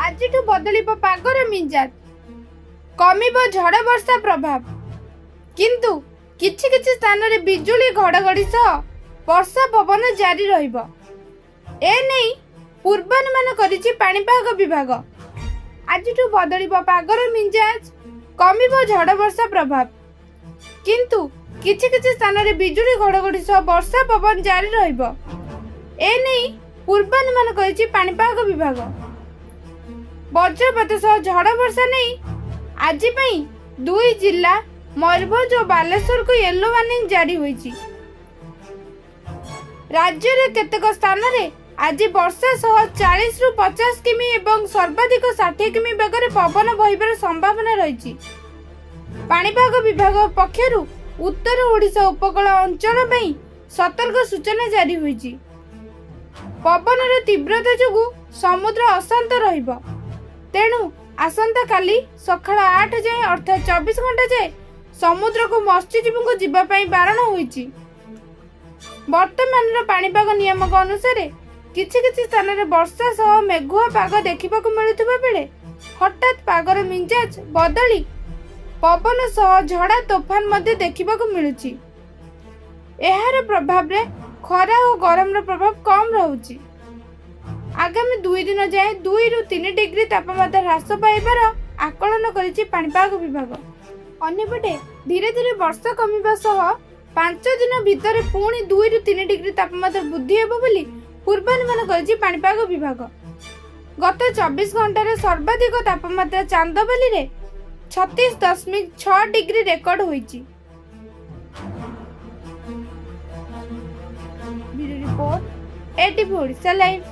ଆଜିଠୁ ବଦଳିବ ପାଗର ମିଜାଜ, କମିବ ଝଡ଼ ବର୍ଷା ପ୍ରଭାବ। କିନ୍ତୁ କିଛି କିଛି ସ୍ଥାନରେ ବିଜୁଳି ଘଡ଼ଘଡ଼ି ସହ ବର୍ଷା ପବନ ଜାରି ରହିବ। ଏନେଇ ପୂର୍ବାନୁମାନ କରିଛି ପାଣିପାଗ ବିଭାଗ। ଆଜିଠୁ ବଦଳିବ ପାଗର ମିଜାଜ, କମିବ ଝଡ଼ ବର୍ଷା ପ୍ରଭାବ। କିନ୍ତୁ କିଛି କିଛି ସ୍ଥାନରେ ବିଜୁଳି ଘଡ଼ଘଡ଼ି ସହ ବର୍ଷା ପବନ ଜାରି ରହିବ। ଏନେଇ ପୂର୍ବାନୁମାନ କରିଛି ପାଣିପାଗ ବିଭାଗ। ବଜ୍ରପାତ ସହ ଝଡ଼ ବର୍ଷା ନେଇ ଆଜି ପାଇଁ 2 ଜିଲ୍ଲା ମୟୂରଭଞ୍ଜ ଓ ବାଲେଶ୍ୱରକୁ ୟେଲୋ ୱାର୍ଣ୍ଣିଂ ଜାରି ହୋଇଛି। ରାଜ୍ୟରେ କେତେକ ସ୍ଥାନରେ ଆଜି ବର୍ଷା ସହ 40ରୁ 50 କିମି ଏବଂ ସର୍ବାଧିକ 60 କିମି ବେଗରେ ପବନ ବହିବାର ସମ୍ଭାବନା ରହିଛି। ପାଣିପାଗ ବିଭାଗ ପକ୍ଷରୁ ଉତ୍ତର ଓଡ଼ିଶା ଉପକୂଳ ଅଞ୍ଚଳ ପାଇଁ ସତର୍କ ସୂଚନା ଜାରି ହୋଇଛି। ପବନର ତୀବ୍ରତା ଯୋଗୁଁ ସମୁଦ୍ର ଅଶାନ୍ତ ରହିବ। ତେଣୁ ଆସନ୍ତାକାଲି ସକାଳ 8 ଯାଏଁ ଅର୍ଥାତ୍ 24 ଘଣ୍ଟା ଯାଏଁ ସମୁଦ୍ରକୁ ମତ୍ସ୍ୟଜୀବୀଙ୍କୁ ଯିବା ପାଇଁ ବାରଣ ହୋଇଛି। ବର୍ତ୍ତମାନର ପାଣିପାଗ ନିୟାମକ ଅନୁସାରେ କିଛି କିଛି ସ୍ଥାନରେ ବର୍ଷା ସହ ମେଘୁଆ ପାଗ ଦେଖିବାକୁ ମିଳୁଥିବା ବେଳେ ହଠାତ୍ ପାଗର ମିଜାଜ ବଦଳି ପବନ ସହ ଝଡ଼ ତୋଫାନ ମଧ୍ୟ ଦେଖିବାକୁ ମିଳୁଛି। ଏହାର ପ୍ରଭାବରେ ଖରା ଓ ଗରମର ପ୍ରଭାବ କମ୍ ରହୁଛି। ଆଗାମୀ 2 ଦିନ ଯାଏଁ 2ରୁ 3 ଡିଗ୍ରୀ ତାପମାତ୍ରା ହ୍ରାସ ପାଇବାର ଆକଳନ କରିଛି ପାଣିପାଗ ବିଭାଗ। ଅନ୍ୟପଟେ ଧୀରେ ଧୀରେ ବର୍ଷା କମିବା ସହ 5 ଦିନ ଭିତରେ ପୁଣି 2ରୁ 3 ଡିଗ୍ରୀ ତାପମାତ୍ରା ବୃଦ୍ଧି ହେବ ବୋଲି ପୂର୍ବାନୁମାନ କରିଛି ପାଣିପାଗ ବିଭାଗ। ଗତ 24 ଘଣ୍ଟାରେ ସର୍ବାଧିକ ତାପମାତ୍ରା ଚାନ୍ଦବାଲିରେ 36.6 ଡିଗ୍ରୀ ରେକର୍ଡ ହୋଇଛି। Bureau report, ATV Odisha live.